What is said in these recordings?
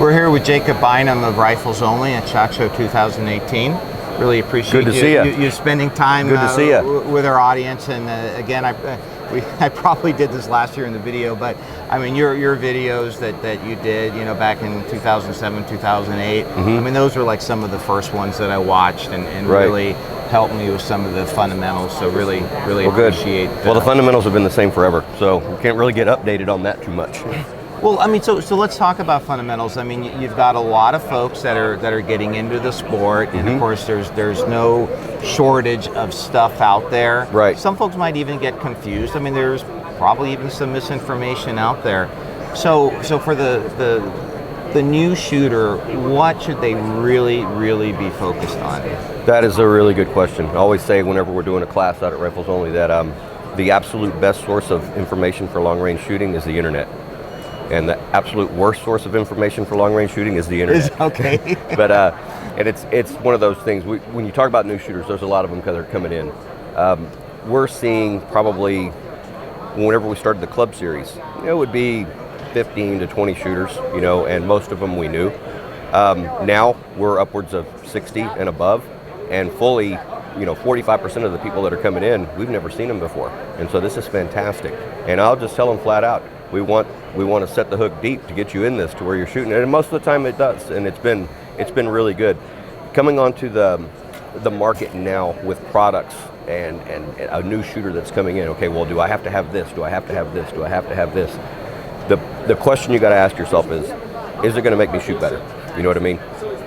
We're here with Jacob Bynum of Rifles Only at SHOT Show 2018. Really appreciate Good to see you spending time Good to see with our audience. And again, I probably did this last year in the video, but I mean your videos that you did, back in 2007, 2008. I mean, those were like some of the first ones that I watched and really helped me with some of the fundamentals. So really appreciate. Well, the fundamentals have been the same forever, so we can't really get updated on that too much. Well, I mean, so let's talk about fundamentals. I mean, you've got a lot of folks that are getting into the sport, and of course, there's no shortage of stuff out there. Right. Some folks might even get confused. I mean, there's probably even some misinformation out there. So for the new shooter, what should they really be focused on? That is a really good question. I always say whenever we're doing a class out at Rifles Only that the absolute best source of information for long-range shooting is the internet. And the absolute worst source of information for long-range shooting is the internet. Okay. But and it's one of those things. When you talk about new shooters, there's a lot of them that are coming in. We're seeing probably whenever we started the club series, it would be 15 to 20 shooters, and most of them we knew. Now we're upwards of 60 and above, and fully, 45% of the people that are coming in, we've never seen them before, and so this is fantastic. And I'll just tell them flat out, we want to set the hook deep to get you in this to where you're shooting, and most of the time it does, and it's been really good. Coming onto the market now with products and a new shooter that's coming in. Okay, well, do I have to have this? Do I have to have this? Do I have to have this? The question you got to ask yourself is it going to make me shoot better? You know what I mean?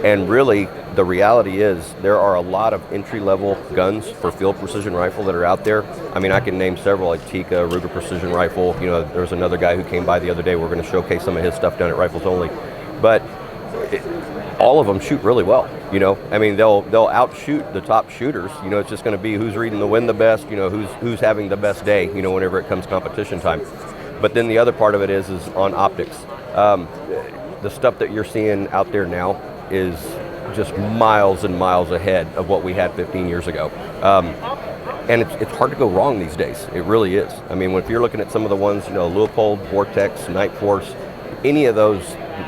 And really, the reality is there are a lot of entry-level guns for field precision rifle that are out there. I mean, I can name several, like Tikka, Ruger Precision Rifle. There was another guy who came by the other day. We're going to showcase some of his stuff down at Rifles Only. But all of them shoot really well. I mean, they'll outshoot the top shooters. It's just going to be who's reading the wind the best. Who's having the best day. Whenever it comes competition time. But then the other part of it is on optics. The stuff that you're seeing out there now is just miles and miles ahead of what we had 15 years ago. And it's hard to go wrong these days. It really is. I mean, if you're looking at some of the ones, Leupold, Vortex, Night Force, any of those,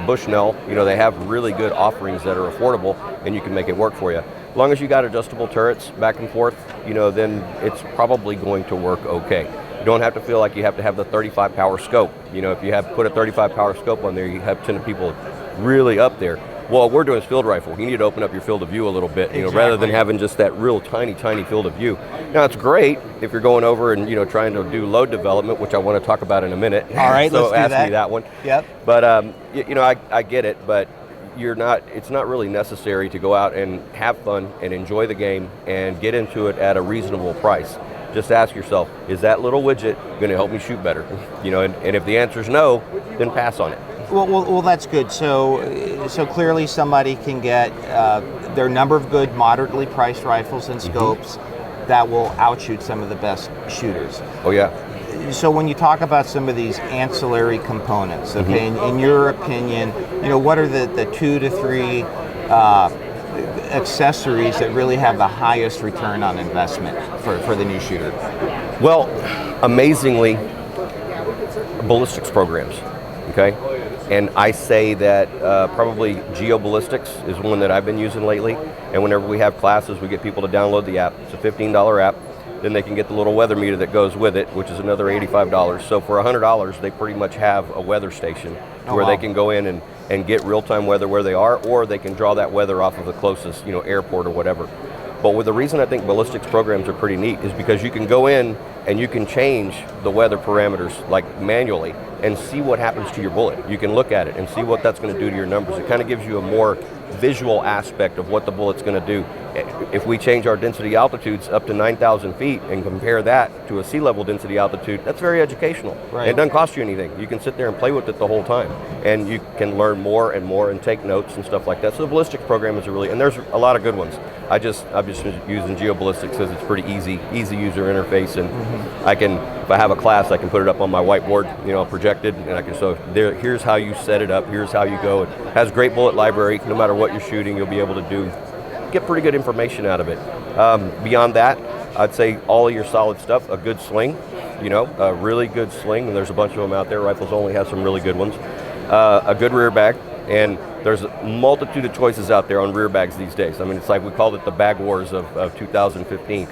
Bushnell, they have really good offerings that are affordable, and you can make it work for you. As long as you got adjustable turrets back and forth, then it's probably going to work okay. You don't have to feel like you have to have the 35 power scope. If you put a 35 power scope on there, you have 10 people really up there. Well, we're doing field rifle. You need to open up your field of view a little bit, Exactly. Rather than having just that real tiny field of view. Now, it's great if you're going over and, trying to do load development, which I want to talk about in a minute. All right, so let's do ask that. me that one. Yep. But, I get it, but it's not really necessary to go out and have fun and enjoy the game and get into it at a reasonable price. Just ask yourself, is that little widget going to help me shoot better? And if the answer is no, then pass on it. Well, that's good. So clearly somebody can get their number of good, moderately priced rifles and scopes that will outshoot some of the best shooters. Oh, yeah. So when you talk about some of these ancillary components, okay, in your opinion, what are the 2 to 3 accessories that really have the highest return on investment for the new shooter? Well, amazingly, ballistics programs, okay? And I say that probably Ballistics is one that I've been using lately. And whenever we have classes, we get people to download the app. It's a $15 app. Then they can get the little weather meter that goes with it, which is another $85. So for $100, they pretty much have a weather station where they can go in and get real-time weather where they are, or they can draw that weather off of the closest, airport or whatever. But the reason I think ballistics programs are pretty neat is because you can go in and you can change the weather parameters like manually and see what happens to your bullet. You can look at it and see what that's going to do to your numbers. It kind of gives you a more visual aspect of what the bullet's going to do. If we change our density altitudes up to 9,000 feet and compare that to a sea level density altitude, that's very educational. Right. It doesn't cost you anything. You can sit there and play with it the whole time, and you can learn more and more and take notes and stuff like that. So the ballistics program is and there's a lot of good ones. I'm just using Ballistics because it's pretty easy user interface, and if I have a class, I can put it up on my whiteboard, projected, and I can here's how you set it up, here's how you go. It has great bullet library. No matter what you're shooting, you'll be able to get pretty good information out of it. Beyond that, I'd say all of your solid stuff, a good sling, a really good sling, and there's a bunch of them out there. Rifles Only has some really good ones. A good rear bag, and There's a multitude of choices out there on rear bags these days. I mean, it's like we called it the bag wars of 2015.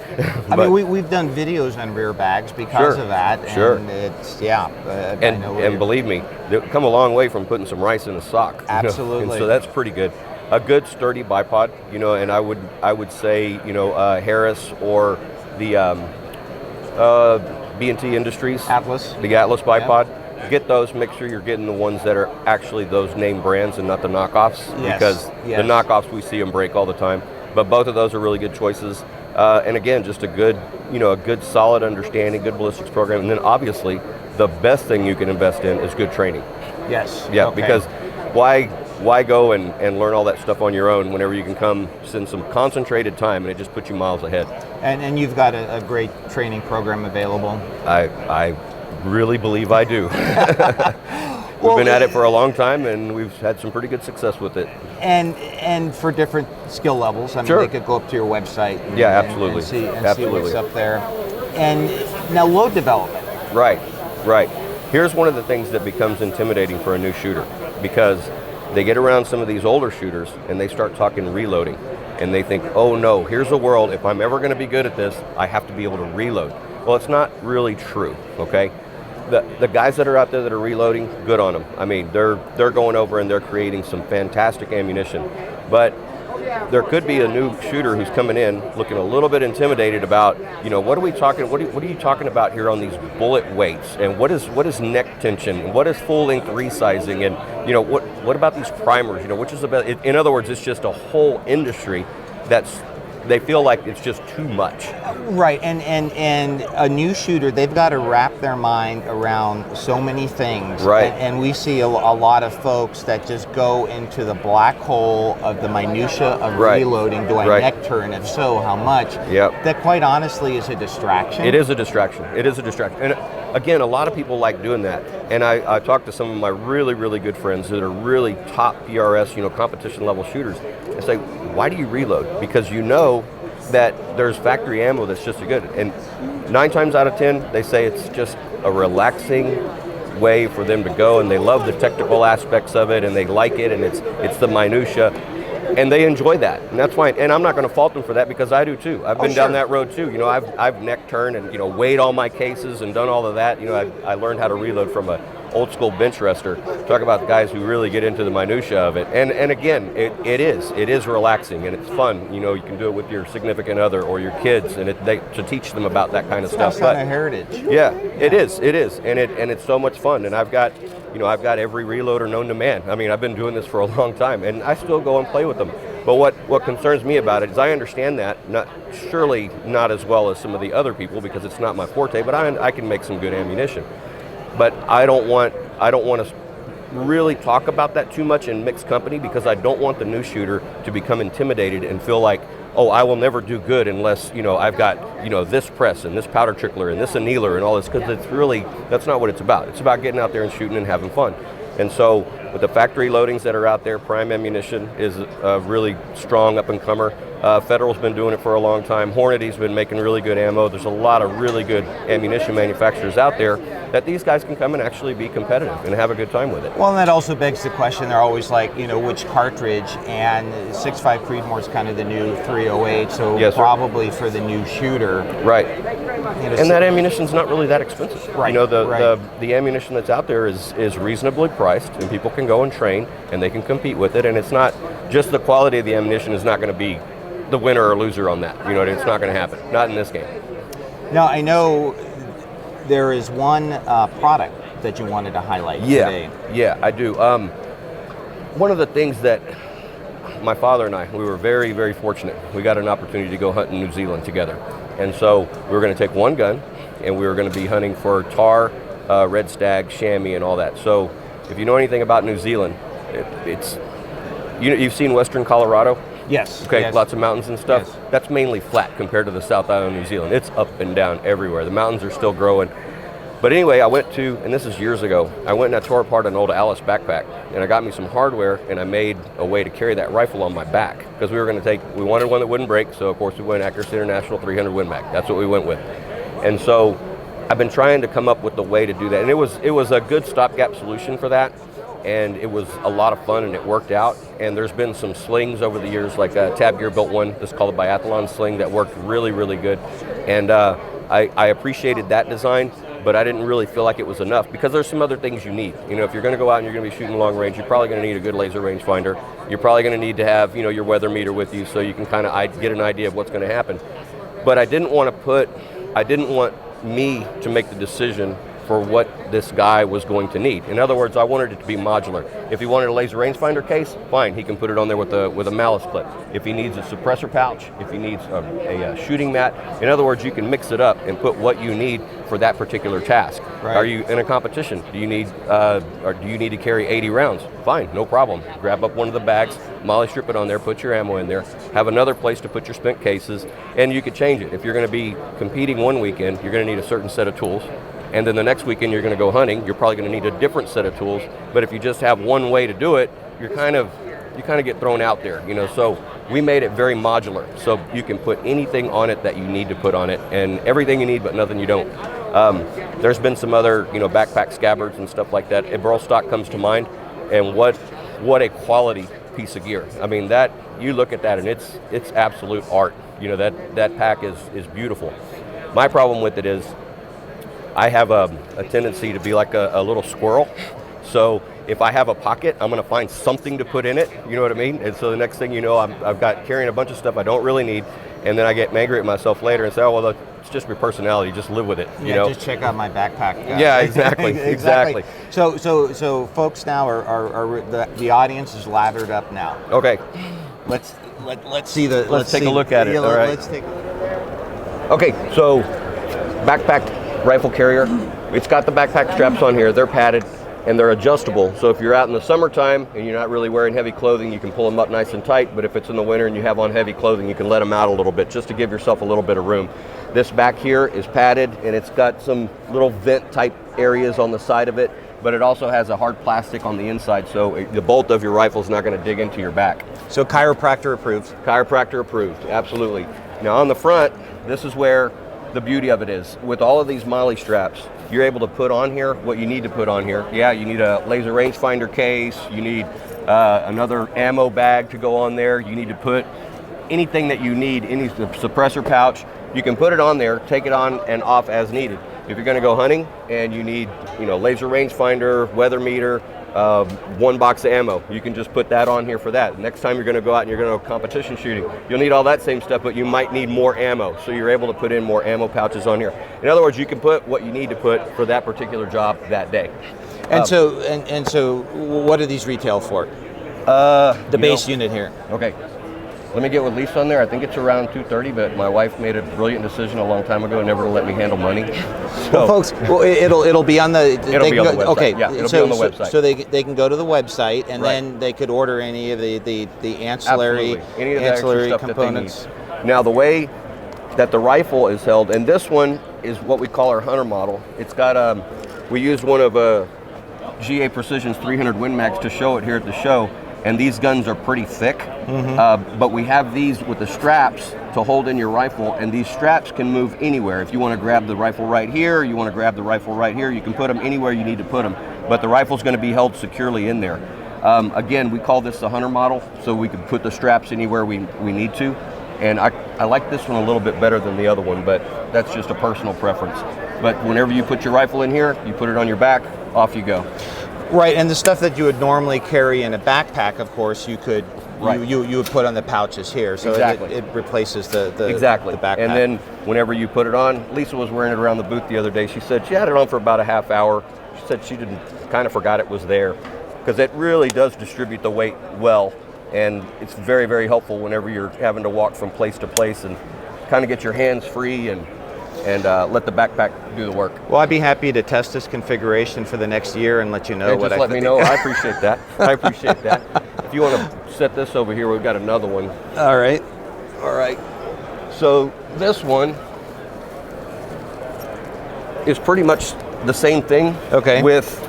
I mean, we've done videos on rear bags because of that. Sure. And it's, yeah. And believe me, they've come a long way from putting some rice in a sock. Absolutely. And so that's pretty good. A good sturdy bipod, and I would say, Harris or the B&T Industries. Atlas. The Atlas bipod. Yeah. Get those, make sure you're getting the ones that are actually those name brands and not the knockoffs, because the knockoffs, we see them break all the time. But both of those are really good choices. And again, just a good solid understanding, good ballistics program. And then obviously, the best thing you can invest in is good training. Yes. Yeah, okay. Because why go and learn all that stuff on your own whenever you can come spend some concentrated time and it just puts you miles ahead. And you've got a great training program available. I really believe I do. We've been at it for a long time, and we've had some pretty good success with it. And for different skill levels, I mean, they could go up to your website. Absolutely. And see what's up there. And now load development. Right. Here's one of the things that becomes intimidating for a new shooter, because they get around some of these older shooters and they start talking reloading, and they think, oh no, here's a world, if I'm ever going to be good at this, I have to be able to reload. Well, it's not really true, okay? The guys that are out there that are reloading, good on them. I mean, they're going over and they're creating some fantastic ammunition. But there could be a new shooter who's coming in looking a little bit intimidated about, what are you talking about here on these bullet weights, and what is neck tension, and what is full length resizing, and what about these primers, which is about, in other words, it's just a whole industry they feel like it's just too much. Right, and a new shooter, they've got to wrap their mind around so many things. Right. And we see a lot of folks that just go into the black hole of the minutia of reloading. Do I neck turn? If so, how much? Yep. That quite honestly is a distraction. It is a distraction. And again, a lot of people like doing that. And I talked to some of my really, really good friends that are really top PRS, competition level shooters. I say, why do you reload? Because that there's factory ammo that's just as good. And 9 times out of 10, they say it's just a relaxing way for them to go, and they love the technical aspects of it, and they like it, and it's the minutia, and they enjoy that. And that's why, and I'm not going to fault them for that, because I do too. I've been down that road too. I've neck turned and weighed all my cases and done all of that. I learned how to reload from a old school bench rester. Talk about the guys who really get into the minutia of it. And again, it is relaxing, and it's fun. You can do it with your significant other or your kids, and to teach them about that kind of stuff. That's kind of heritage. Yeah, it is, and it's so much fun. And I've got every reloader known to man. I mean, I've been doing this for a long time, and I still go and play with them. But what concerns me about it is I understand that, surely not as well as some of the other people, because it's not my forte, but I can make some good ammunition. But I don't want to really talk about that too much in mixed company, because I don't want the new shooter to become intimidated and feel like, oh, I will never do good unless, I've got, this press and this powder trickler and this annealer and all this, because that's not what it's about. It's about getting out there and shooting and having fun. And so with the factory loadings that are out there, Prime Ammunition is a really strong up-and-comer. Federal's been doing it for a long time. Hornady's been making really good ammo. There's a lot of really good ammunition manufacturers out there that these guys can come and actually be competitive and have a good time with it. Well, and that also begs the question, they're always like, which cartridge, and 6.5 Creedmoor is kind of the new 308, so probably for the new shooter. Right. And that ammunition's not really that expensive. Right. The ammunition that's out there is reasonably priced, and people can go and train, and they can compete with it, and it's not just the quality of the ammunition is not going to be the winner or loser on that. It's not going to happen. Not in this game. Now, I know there is one product that you wanted to highlight today. Yeah, I do. One of the things that my father and I, we were very, very fortunate. We got an opportunity to go hunt in New Zealand together. And so we were going to take one gun, and we were going to be hunting for tar, red stag, chamois, and all that. So if you know anything about New Zealand, it's you've seen Western Colorado? Yes. Okay, yes. Lots of mountains and stuff. Yes. That's mainly flat compared to the South Island of New Zealand. It's up and down everywhere. The mountains are still growing. But anyway, I went to, and this is years ago, I went and I tore apart an old Alice backpack, and I got me some hardware, and I made a way to carry that rifle on my back, because we wanted one that wouldn't break, so of course we went Accuracy International 300 Win Mag. That's what we went with. And so I've been trying to come up with the way to do that, and it was a good stopgap solution for that. and it was a lot of fun and it worked out. And there's been some slings over the years, like Tab Gear built one that's called a biathlon sling that worked really, really good. And I appreciated that design, but I didn't really feel like it was enough because there's some other things you need. You know, if you're going to go out and you're going to be shooting long range, you're probably going to need a good laser rangefinder. You're probably going to need to have, you know, your weather meter with you so you can kind of get an idea of what's going to happen. But I didn't want me to make the decision for what this guy was going to need. In other words, I wanted it to be modular. If he wanted a laser rangefinder case, fine, he can put it on there with a malice clip. If he needs a suppressor pouch, if he needs a shooting mat, in other words, you can mix it up and put what you need for that particular task. Right. Are you in a competition? Do you need to carry 80 rounds? Fine, no problem. Grab up one of the bags, molly strip it on there, put your ammo in there, have another place to put your spent cases, and you could change it. If you're going to be competing one weekend, you're going to need a certain set of tools. And then the next weekend you're going to go hunting, you're probably going to need a different set of tools. But if you just have one way to do it, you kind of get thrown out there, you know. So we made it very modular, so you can put anything on it that you need to put on it, and everything you need, but nothing you don't. There's been some other, you know, backpack scabbards and stuff like that. Burl stock comes to mind, and what a quality piece of gear. I mean, that you look at that and it's absolute art. You know, that pack is beautiful. My problem with it is, I have a tendency to be like a little squirrel. So if I have a pocket, I'm going to find something to put in it. You know what I mean? And so the next thing you know, I've got carrying a bunch of stuff I don't really need. And then I get angry at myself later and say, oh, well, it's just your personality. Just live with it. You know? Just check out my backpack. Yeah, exactly. Exactly. So folks now are the audience is lathered up now. Okay. Let's see the. Let's take a look at it. Yeah, all right. Let's take. Okay. So backpack rifle carrier. It's got the backpack straps on here. They're padded and they're adjustable. So if you're out in the summertime and you're not really wearing heavy clothing, you can pull them up nice and tight. But if it's in the winter and you have on heavy clothing, you can let them out a little bit just to give yourself a little bit of room. This back here is padded and it's got some little vent type areas on the side of it, but it also has a hard plastic on the inside, so the bolt of your rifle is not going to dig into your back. So chiropractor approved. Chiropractor approved, absolutely. Now on the front, this is where the beauty of it is. With all of these molly straps, you're able to put on here what you need to put on here. Yeah, you need a laser rangefinder case, you need another ammo bag to go on there, you need to put anything that you need, any suppressor pouch, you can put it on there, take it on and off as needed. If you're going to go hunting and you need, you know, laser rangefinder, weather meter, one box of ammo, you can just put that on here for that. Next time you're going to go out and you're going to go competition shooting, you'll need all that same stuff, but you might need more ammo, so you're able to put in more ammo pouches on here. In other words, you can put what you need to put for that particular job that day. And so what do these retail for? The base unit here. Okay. Let me get with Lisa on there. I think it's around $230, but my wife made a brilliant decision a long time ago never to let me handle money. So, well, folks, it'll be on the. It'll be on the website. Okay, yeah, it'll be on the website. So they can go to the website and right. then they could order any of the ancillary any of the ancillary stuff components. That they need. Now the way that the rifle is held, and this one is what we call our hunter model. It's got we used one of GA Precision's 300 Win Mags to show it here at the show. And these guns are pretty thick, but we have these with the straps to hold in your rifle, and these straps can move anywhere. If you want to grab the rifle right here, you want to grab the rifle right here, you can put them anywhere you need to put them, but the rifle's going to be held securely in there. Again, we call this the hunter model, so we can put the straps anywhere we need to, and I like this one a little bit better than the other one, but that's just a personal preference. But whenever you put your rifle in here, you put it on your back, off you go. Right, and the stuff that you would normally carry in a backpack, of course, you could you would put on the pouches here, so exactly. it replaces the exactly the backpack. And then whenever you put it on, Lisa was wearing it around the booth the other day. She said she had it on for about a half hour. She said she kind of forgot it was there, because it really does distribute the weight well, and it's very, very helpful whenever you're having to walk from place to place and kind of get your hands free and let the backpack do the work. Well, I'd be happy to test this configuration for the next year and let you know what I think. Just let me know. I appreciate that. I appreciate that. If you want to set this over here, we've got another one. All right. All right. So this one is pretty much the same thing. Okay. With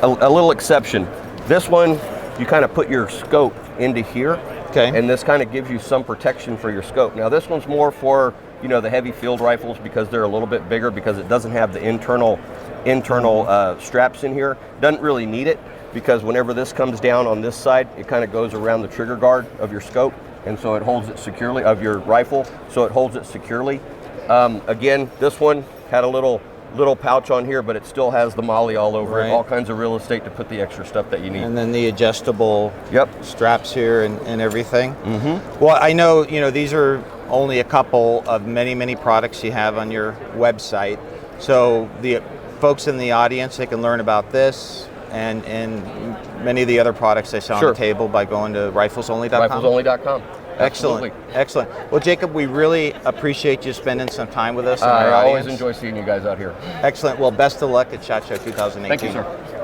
a little exception. This one, you kind of put your scope into here. Okay. And this kind of gives you some protection for your scope. Now this one's more for, you know, the heavy field rifles because they're a little bit bigger, because it doesn't have the internal straps in here. Doesn't really need it, because whenever this comes down on this side, it kind of goes around the trigger guard of your scope, and so it holds it securely, of your rifle, so it holds it securely. Again, this one had a little pouch on here, but it still has the MOLLE all over it, all kinds of real estate to put the extra stuff that you need. And then the adjustable straps here and everything. Mm-hmm. Well, I know, these are only a couple of many products you have on your website. So the folks in the audience, they can learn about this and many of the other products they saw on the table by going to riflesonly.com. Riflesonly.com. Excellent. Excellent. Well, Jacob, we really appreciate you spending some time with us. I always enjoy seeing you guys out here. Excellent. Well, best of luck at SHOT Show 2018. Thank you, sir.